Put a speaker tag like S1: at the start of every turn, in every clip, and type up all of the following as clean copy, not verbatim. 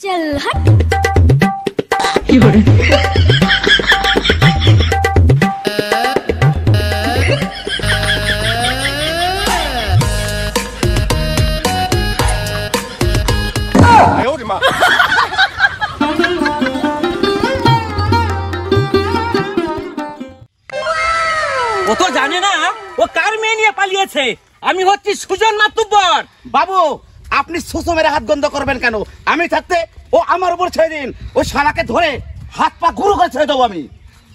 S1: चल हट।
S2: ও তো জানে না ও কার মেয়ে নিয়ে পালিয়েছে। আমি হচ্ছি সুজন মাতুব্বর।
S3: বাবু আপনি সুসু মেরে হাত গন্ধ করবেন কেন? আমি থাকতে ও আমার উপর ছেড়ে দিন। ওই শালাকে ধরে হাত পা গুঁড়ো করে ছেড়ে দেবো আমি।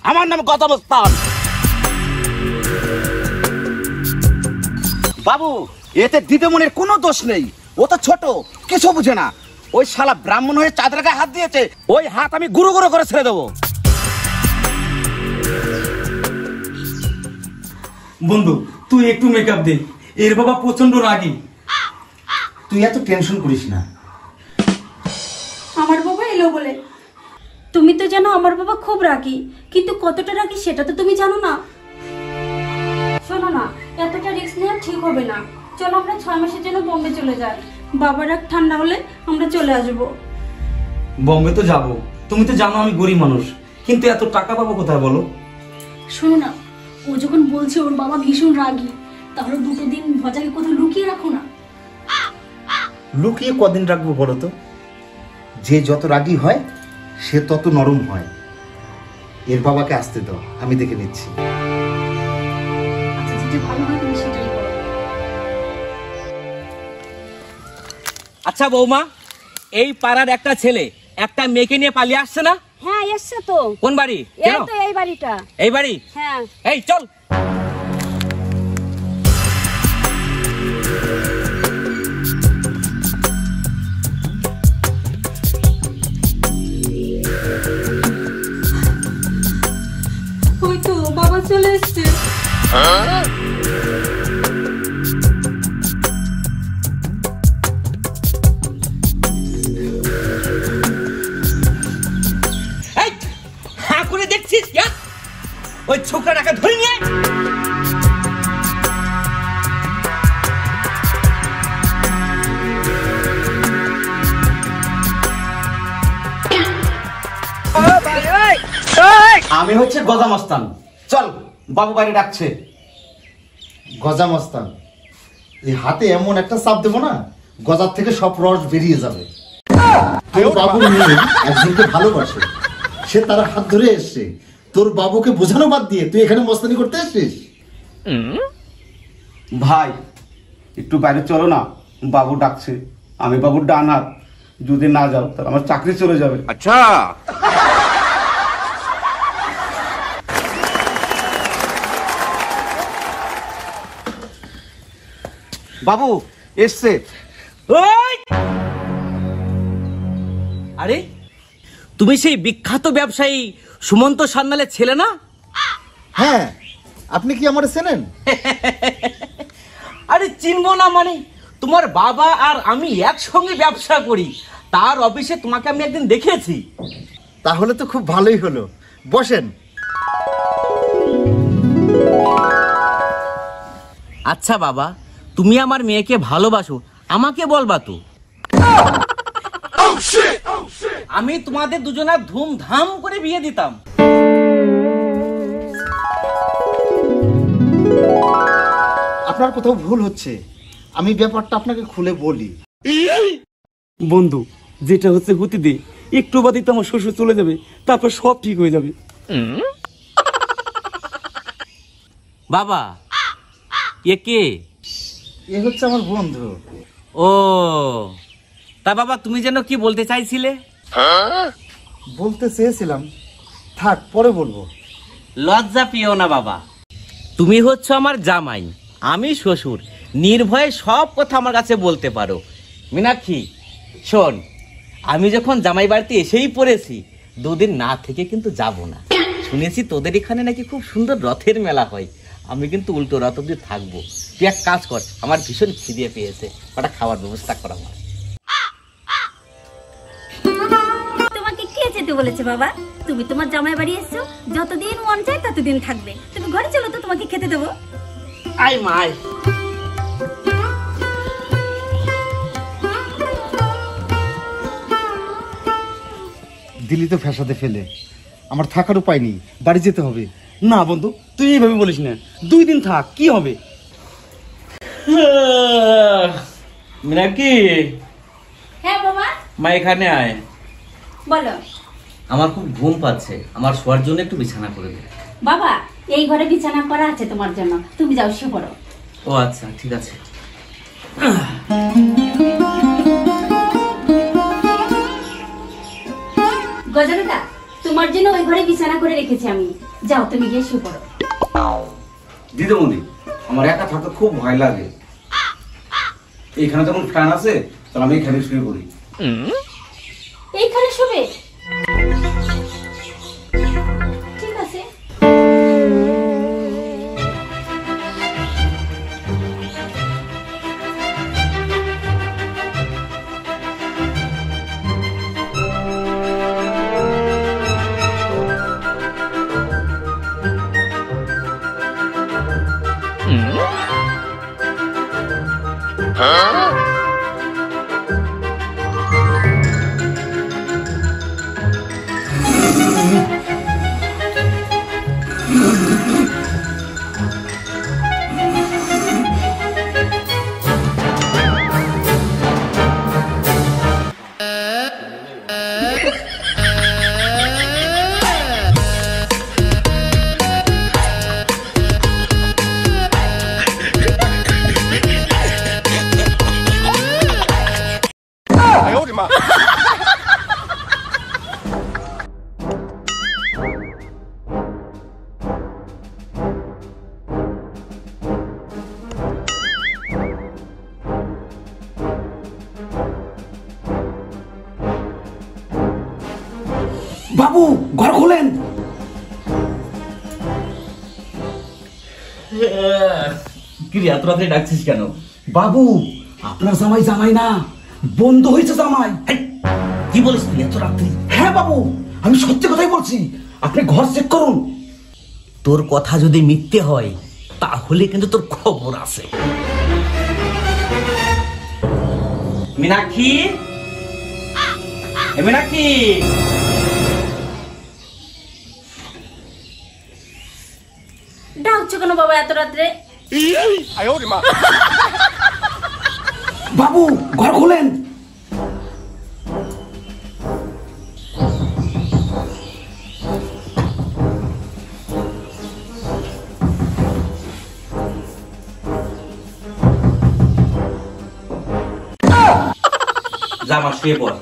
S3: আমার নাম গতমস্তান। বাবু এতে দিদিমণির কোনো দোষ নেই। ও তো ছোট, কিছু বুঝে না। ওই শালা ব্রাহ্মণ হয়ে চাঁদের গায়ে হাত দিয়েছে, ওই হাত আমি গুঁড়ো গুঁড়ো করে ছেড়ে দেবো।
S4: বন্ধু তুই একটু মেকআপ দে, এর বাবা প্রচন্ড রাগী।
S3: তুই এত টেনশন করিস না।
S1: আমার বাবা এলো বলে তুমি তো জানো আমার বাবা খুব রাগী, কিন্তু কতটা রাগী সেটা তো তুমি জানো না। শোনো না, এতটা রিস্ক নেওয়া ঠিক হবে না। চলো আমরা 6 মাসের জন্য বোম্বে চলে যাই। বাবার রাগ ঠান্ডা হলে আমরা চলে আসবো।
S4: বম্বে তো যাব, তুমি তো জানো আমি গরিব মানুষ, কিন্তু এত টাকা পাবো কোথায় বলো?
S1: শোনো না, ও যখন বলছে ওর বাবা ভীষণ রাগী, তাহলে 2 দিন ভজাকে কোথাও লুকিয়ে রাখো না।
S5: লুকিয়ে কদিন রাখবো বলো তো? যে যত রাগী হয় সে তত নরম হয়। এর বাবাকে আসতে দাও, আমি দেখে নিচ্ছি।
S1: আচ্ছা যেটা ভালো হয় তুমি সেটাই করো।
S2: আচ্ছা বৌমা, এই পাড়ার একটা ছেলে একটা মেয়েকে নিয়ে পালিয়ে আসছে না?
S1: হ্যাঁ এসছে তো।
S2: কোন বাড়ি?
S1: এই তো এই বাড়িটা।
S2: এই বাড়ি?
S1: হ্যাঁ।
S2: এই চল।
S1: ওই তো বাবা চলে এসছে।
S2: এই হ্যাঁ করে দেখছিস? ওই ছোকরাটাকে ধরে নিয়ে
S3: আমি হচ্ছে গজামস্তান। চল, বাবু বাড়ি ডাকছে।
S5: গজামস্তান, এই হাতে এমন একটা চাপ দেবো না, গজার থেকে সব রস বেরিয়ে যাবে। তোর বাবু মেয়ে একজনকে ভালোবাসে, সে তার হাত ধরে এসছে। তোর বাবুকে বোঝানো বাদ দিয়ে তুই এখানে মস্তানি করতে এসছিস?
S3: ভাই একটু বাইরে চলো না, বাবু ডাকছে। আমি বাবুর ডান হাত, যদি না যাও তাহলে আমার চাকরি চলে যাবে। আচ্ছা বাবু এসছে।
S2: ওই! আরে তুমি সেই বিখ্যাত ব্যবসায়ী সুমন্ত সান্যালের ছেলে না?
S5: হ্যাঁ, আপনি কি আমার চেনেন?
S2: আরে চিনবো না মানে, তোমার বাবা আর আমি একসঙ্গে ব্যবসা করি। তার অফিসে তোমাকে আমি একদিন দেখেছি।
S5: তাহলে তো খুব ভালোই হলো, বসেন।
S2: আচ্ছা বাবা, তুমি আমার মেয়েকে ভালোবাসো, আমাকে বলবা তো। আমি তোমাদের দুজনের ধুমধাম করে বিয়ে দিতাম।
S5: আপনার কোথাও ভুল হচ্ছে, আমি ব্যাপারটা আপনাকে খুলে বলি।
S4: বন্ধু যেটা হচ্ছে হতে দে, একটু বাদে তো আমার শ্বশুর চলে যাবে, তারপর সব ঠিক হয়ে যাবে।
S2: বাবা এ কে?
S5: এ হচ্ছে আমার বন্ধু।
S2: ও তা বাবা, তুমি যেন কি বলতে চাইছিলে?
S5: বলতে চেয়েছিলাম, থাক পরে বলবো।
S2: লজ্জা পেও না বাবা, তুমি হচ্ছে আমার জামাই, আমি শ্বশুর। নির্ভয়ে সব কথা আমার কাছে বলতে পারো। মীনাক্ষী শোন, আমি যখন জামাই বাড়িতে এসেই পড়েছি, 2 দিন না থেকে কিন্তু যাব না। শুনেছি তোদের এখানে নাকি খুব সুন্দর রথের মেলা হয়। আমি কিন্তু উল্টো রথ অব্দি থাকবো। তুই এক কাজ কর, আমার ভীষণ খিদে পেয়েছে, ওটা খাওয়ার ব্যবস্থা করা আমার।
S1: তোমাকে কে যেতে বলেছে বাবা? তুমি তোমার জামাই বাড়ি এসছো, যতদিন মন চায় ততদিন থাকবে। তুমি ঘরে চলো তো, তোমাকে খেতে দেবো।
S2: আয় মাই।
S5: দিলি তো ফ্যাসাদে ফেলে, আমার থাকার উপায় নেই, বাড়ি যেতে হবে।
S4: না বন্ধু, তুই এইভাবে বলিস না, 2 দিন থাক, কি হবে?
S2: মিনাক্ষী,
S1: হ্যাঁ বাবা,
S2: মা এখানে আয়।
S1: বলো।
S2: আমার খুব ঘুম পাচ্ছে, আমার শোয়ার জন্য একটু বিছানা করে দে।
S1: বাবা, এই ঘরে বিছানা করা আছে তোমার জন্য, তুমি যাও শুয়ে পড়ো।
S2: ও আচ্ছা, ঠিক আছে।
S1: গজাদাদা, তোমার জন্য ওই ঘরে বিছানা করে রেখেছি আমি, যাও তুমি গিয়ে শুয়ে পড়ো।
S3: দিদিমণি, আমার একা থাকতে খুব ভয় লাগে। এইখানে যখন ফ্যান আছে তাহলে আমি এখানে শুয়ে পড়ি।
S1: এইখানে শুবে? ঠিক আছে।
S4: বাবু, ঘর খোলেন।
S2: কি রে, এত রাত্রে ডাকছিস কেন?
S4: বাবু, আপনার জামাই জামাই না, বন্ধ হয়েছে জামাই।
S2: হেই, কি বলিস তুই এত রাত্রি?
S4: হ্যাঁ বাবু, আমি সত্যি কথাই বলছি, আপনি ঘর চেক করুন।
S2: তোর কথা যদি মিথ্যে হয় তাহলে কিন্তু তোর খবর আছে। মীনাক্ষী, এ মীনাক্ষী,
S1: ডাকছো কেন বাবা এত রাত্রে?
S4: বাবু, ঘর খোলেন।
S2: যা মা, শুয়ে পড়।